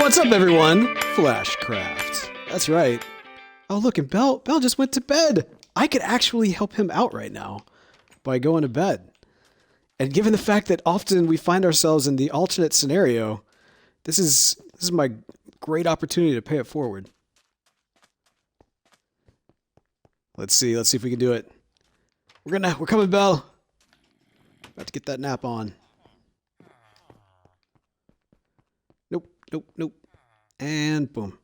What's up, everyone? Flashcraft. That's right. Oh, look, and Beall just went to bed. I could actually help him out right now by going to bed. And given the fact that often we find ourselves in the alternate scenario, this is my great opportunity to pay it forward. Let's see if we can do it. We're coming, Beall. About to get that nap on. Nope. And boom.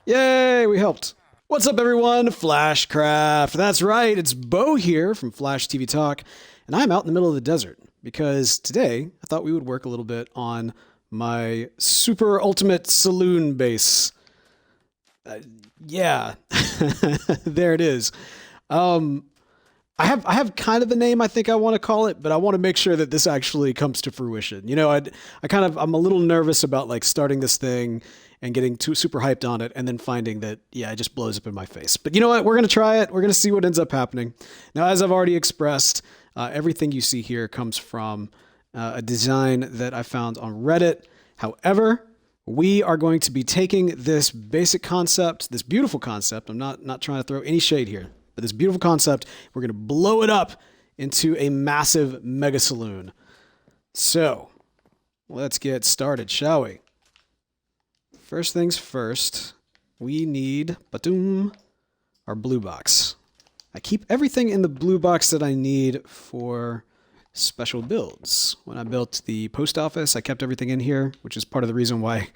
Yay, we helped. What's up, everyone? Flashcraft. That's right, it's Beau here from Flash TV Talk, and I'm out in the middle of the desert because today I thought we would work a little bit on my super ultimate saloon base. Yeah, there it is. I have kind of a name I think I want to call it, but I want to make sure that this actually comes to fruition. You know, I'm a little nervous about like starting this thing and getting too super hyped on it and then finding that, yeah, it just blows up in my face. But you know what? We're going to try it. We're going to see what ends up happening. Now, as I've already expressed, everything you see here comes from a design that I found on Reddit. However, we are going to be taking this basic concept, this beautiful concept. I'm not trying to throw any shade here. But this beautiful concept, we're going to blow it up into a massive mega saloon. So, let's get started, shall we? First things first, we need our blue box. I keep everything in the blue box that I need for special builds. When I built the post office, I kept everything in here, which is part of the reason why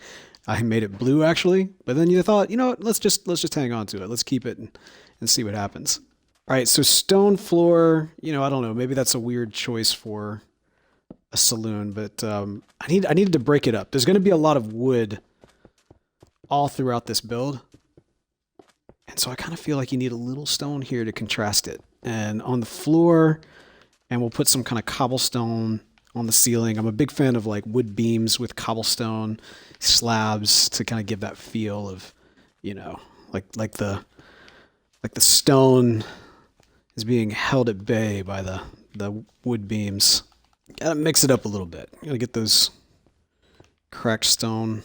I made it blue, actually. But then you thought, you know what, let's just hang on to it. Let's keep it and see what happens. All right, so stone floor, you know, I don't know, maybe that's a weird choice for a saloon, but I needed to break it up. There's going to be a lot of wood all throughout this build, and so I kind of feel like you need a little stone here to contrast it. And on the floor, and we'll put some kind of cobblestone on the ceiling. I'm a big fan of like wood beams with cobblestone slabs to kind of give that feel of, you know, like the stone is being held at bay by the wood beams. Gotta mix it up a little bit. Gotta get those cracked stone,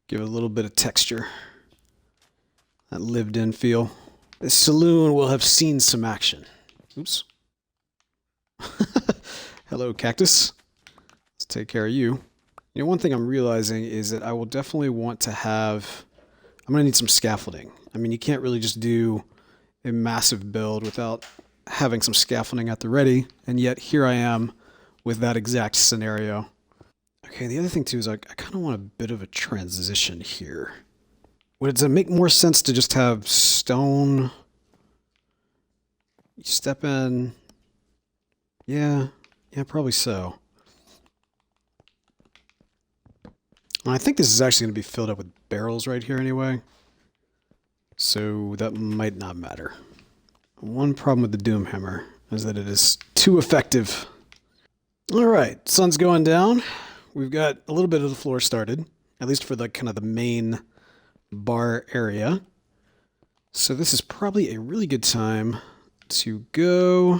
give it a little bit of texture, that lived in feel. This saloon will have seen some action. Oops. Hello, cactus. Let's take care of you. You know, one thing I'm realizing is that I will definitely want to have, I'm gonna need some scaffolding. I mean, you can't really just do a massive build without having some scaffolding at the ready, and yet here I am with that exact scenario. Okay, the other thing too is I kind of want a bit of a transition here. Would it make more sense to just have stone? You step in. Yeah, probably so. And I think this is actually going to be filled up with barrels right here anyway. So that might not matter. One problem with the Doom Hammer is that it is too effective. Alright, sun's going down. We've got a little bit of the floor started, at least for the kind of the main bar area. So this is probably a really good time to go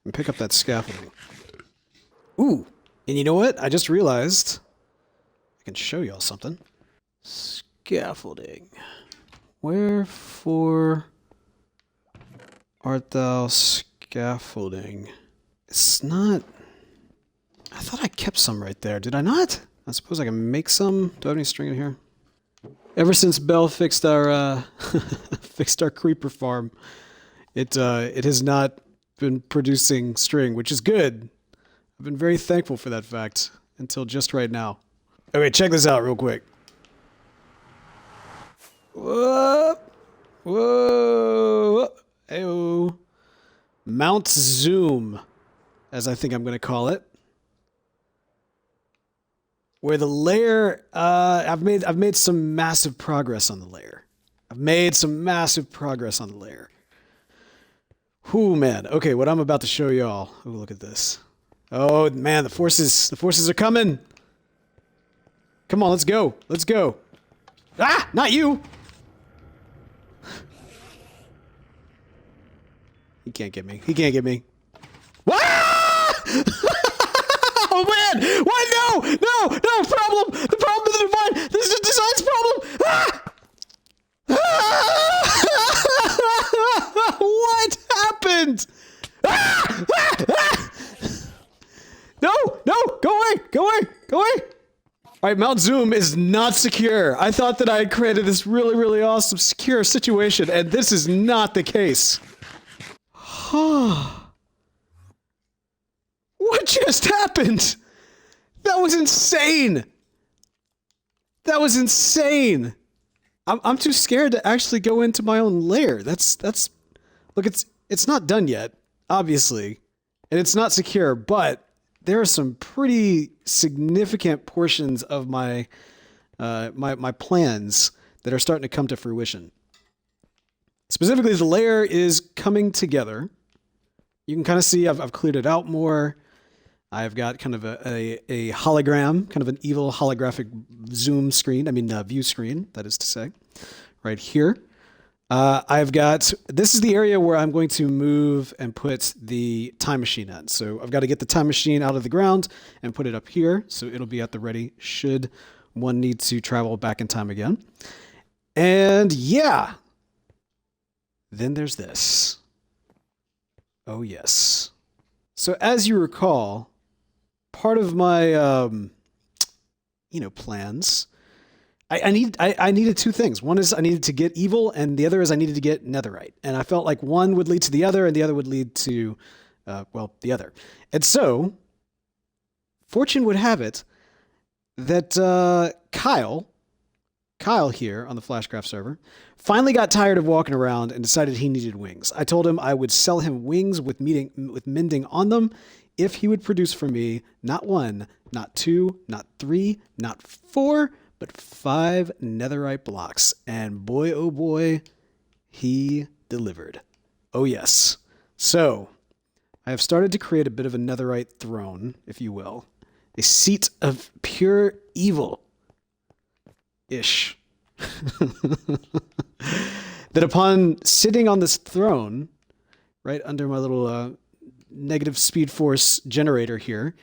and pick up that scaffolding. Ooh, and you know what? I just realized I can show y'all something. Scaffolding. Wherefore art thou scaffolding? It's not... I thought I kept some right there. Did I not? I suppose I can make some. Do I have any string in here? Ever since Beall fixed our fixed our creeper farm, it has not been producing string, which is good. I've been very thankful for that fact until just right now. Okay, check this out real quick. Whoa! Whoa! Ayo! Mount Zoom, as I think I'm going to call it. Where the layer, I've made some massive progress on the layer. Whew, man. Okay, what I'm about to show y'all. Oh, look at this. Oh man, the forces are coming. Come on, let's go. Ah, not you. He can't get me. Ah! Oh man! What? No! Problem! The problem is divine! Go away! Go away! Go away! All right, Mount Zoom is not secure. I thought that I had created this really, really awesome secure situation, and this is not the case. What just happened? That was insane. That was insane. I'm too scared to actually go into my own lair. Look, it's not done yet, obviously, and it's not secure, but there are some pretty significant portions of my my plans that are starting to come to fruition. Specifically, the layer is coming together. You can kind of see I've cleared it out more. I've got kind of a hologram, kind of an evil holographic zoom screen. I mean, view screen, that is to say, right here. I've got, this is the area where I'm going to move and put the time machine in. So I've got to get the time machine out of the ground and put it up here. So it'll be at the ready should one need to travel back in time again. And yeah, then there's this. Oh yes. So as you recall, part of my, plans, I needed two things. One is I needed to get evil, and the other is I needed to get netherite. And I felt like one would lead to the other, and the other would lead to, the other. And so, fortune would have it that Kyle here on the Flashcraft server, finally got tired of walking around and decided he needed wings. I told him I would sell him wings with mending on them if he would produce for me not one, not two, not three, not four, but 5 netherite blocks. And boy, oh boy, he delivered. Oh yes. So, I have started to create a bit of a netherite throne, if you will. A seat of pure evil-ish. That upon sitting on this throne, right under my little negative speed force generator here,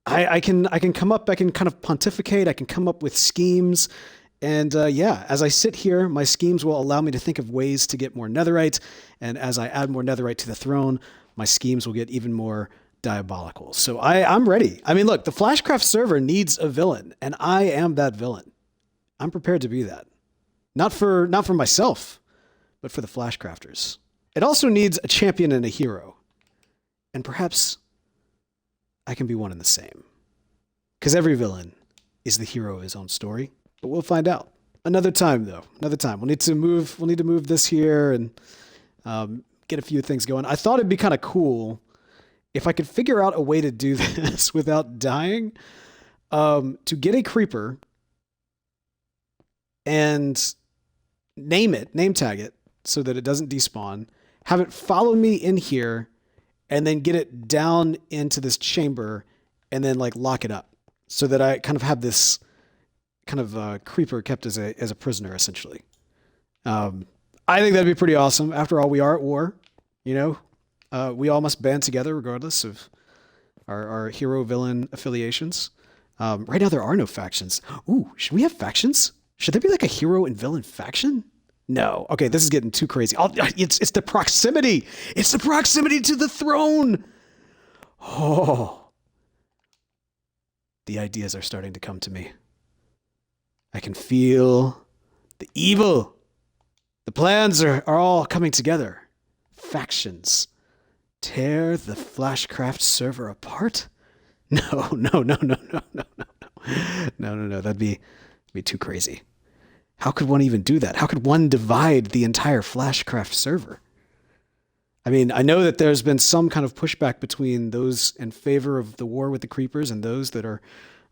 I can come up, I can kind of pontificate, I can come up with schemes, and as I sit here, my schemes will allow me to think of ways to get more netherite, and as I add more netherite to the throne, my schemes will get even more diabolical. So I'm ready. I mean, look, the Flashcraft server needs a villain, and I am that villain. I'm prepared to be that. Not for myself, but for the Flashcrafters. It also needs a champion and a hero. And perhaps I can be one and the same. Because every villain is the hero of his own story. But we'll find out. Another time, though. Another time. We'll need to move this here and get a few things going. I thought it'd be kind of cool if I could figure out a way to do this without dying. To get a creeper and name tag it so that it doesn't despawn, have it follow me in here, and then get it down into this chamber and then like lock it up so that I kind of have this kind of creeper kept as a prisoner, essentially. I think that'd be pretty awesome. After all, we are at war, we all must band together regardless of our hero villain affiliations. Right now there are no factions. Ooh, should we have factions? Should there be like a hero and villain faction? No. Okay, this is getting too crazy. It's the proximity. It's the proximity to the throne. Oh. The ideas are starting to come to me. I can feel the evil. The plans are all coming together. Factions. Tear the Flashcraft server apart? No. No. That'd be too crazy. How could one even do that? How could one divide the entire Flashcraft server? I mean, I know that there's been some kind of pushback between those in favor of the war with the creepers and those that are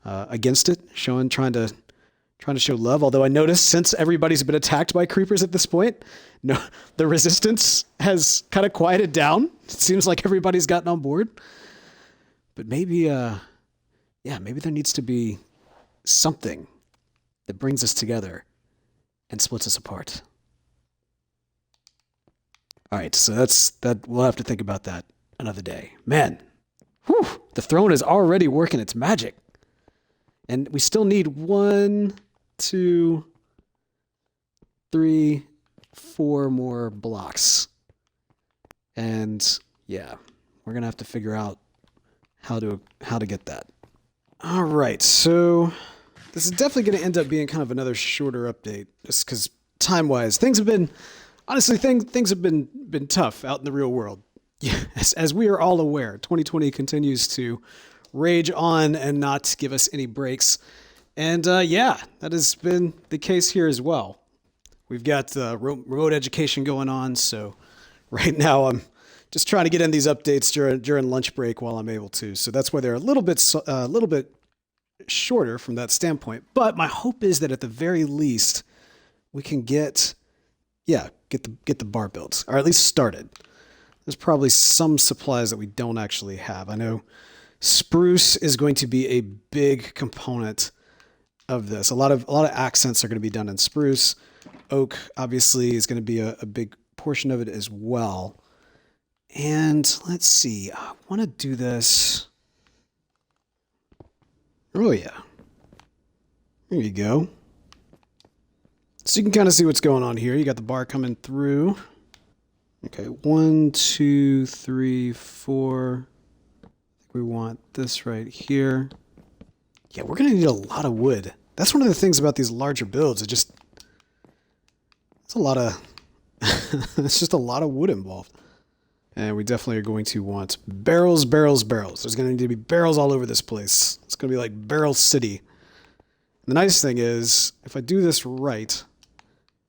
against it, trying to show love. Although I noticed since everybody's been attacked by creepers at this point, the resistance has kind of quieted down. It seems like everybody's gotten on board. But maybe, maybe there needs to be something that brings us together and splits us apart. All right, so that. We'll have to think about that another day. Man, whew, the throne is already working its magic. And we still need 1, 2, 3, 4 more blocks. And yeah, we're going to have to figure out how to get that. All right, so this is definitely going to end up being kind of another shorter update, just because time-wise, things have been tough out in the real world. Yes, as we are all aware, 2020 continues to rage on and not give us any breaks. And yeah, that has been the case here as well. We've got remote education going on, so right now I'm just trying to get in these updates during lunch break while I'm able to. So that's why they're a little bit shorter from that standpoint. But my hope is that at the very least we can get the bar built, or at least started. There's probably some supplies that we don't actually have. I know spruce is going to be a big component of this. A lot of accents are going to be done in spruce. Oak obviously is going to be a big portion of it as well. And let's see, I want to do this. Oh yeah. There you go. So you can kind of see what's going on here. You got the bar coming through. Okay, 1, 2, 3, 4. I think we want this right here. Yeah, we're going to need a lot of wood. That's one of the things about these larger builds. It's a lot of, it's just a lot of wood involved. And we definitely are going to want barrels, barrels, barrels. There's going to need to be barrels all over this place. It's going to be like Barrel City. The nice thing is, if I do this right,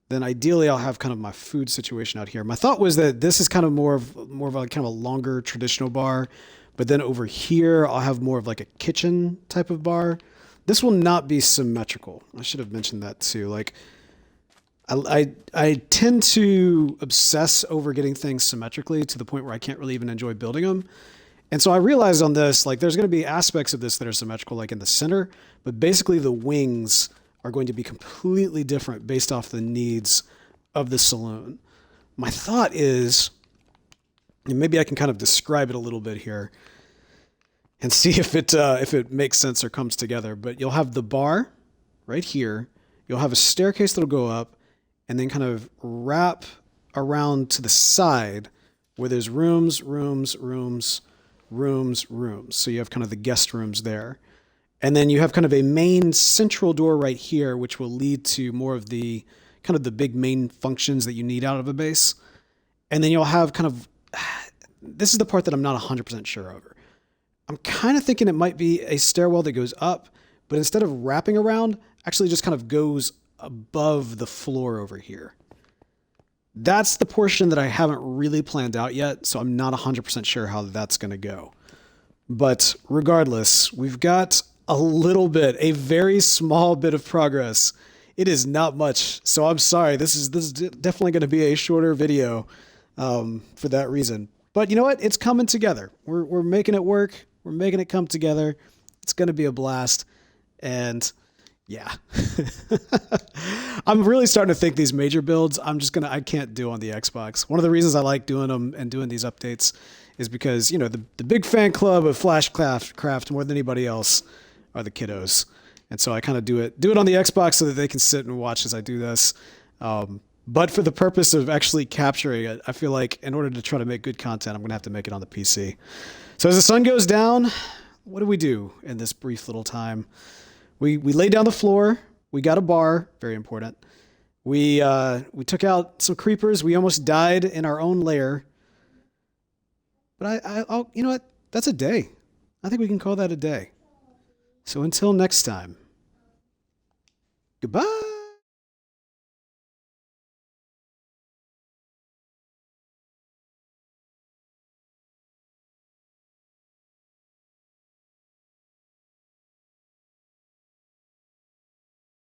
then ideally I'll have kind of my food situation out here. My thought was that this is kind of more of a kind of a longer traditional bar, but then over here I'll have more of like a kitchen type of bar. This will not be symmetrical. I should have mentioned that too. Like I tend to obsess over getting things symmetrically to the point where I can't really even enjoy building them. And so I realized on this, like there's going to be aspects of this that are symmetrical, like in the center, but basically the wings are going to be completely different based off the needs of the saloon. My thought is, and maybe I can kind of describe it a little bit here and see if it makes sense or comes together. But you'll have the bar right here. You'll have a staircase that'll go up and then kind of wrap around to the side where there's rooms, rooms, rooms, rooms, rooms. So you have kind of the guest rooms there. And then you have kind of a main central door right here, which will lead to more of the kind of the big main functions that you need out of a base. And then you'll have kind of, this is the part that I'm not 100% sure over. I'm kind of thinking it might be a stairwell that goes up, but instead of wrapping around, actually just kind of goes above the floor over here. That's the portion that I haven't really planned out yet, so I'm not 100% sure how that's going to go. But regardless, we've got a little bit, a very small bit of progress. It is not much, so I'm sorry. This is definitely going to be a shorter video for that reason. But you know what? It's coming together. We're making it work. We're making it come together. It's going to be a blast. And yeah, I'm really starting to think these major builds, I can't do on the Xbox. One of the reasons I like doing them and doing these updates is because, you know, the big fan club of Flashcraft more than anybody else are the kiddos. And so I kind of do it on the Xbox so that they can sit and watch as I do this. But for the purpose of actually capturing it, I feel like in order to try to make good content, I'm going to have to make it on the PC. So as the sun goes down, what do we do in this brief little time? We laid down the floor. We got a bar, very important. We took out some creepers. We almost died in our own lair. But I'll, you know what? That's a day. I think we can call that a day. So until next time, goodbye.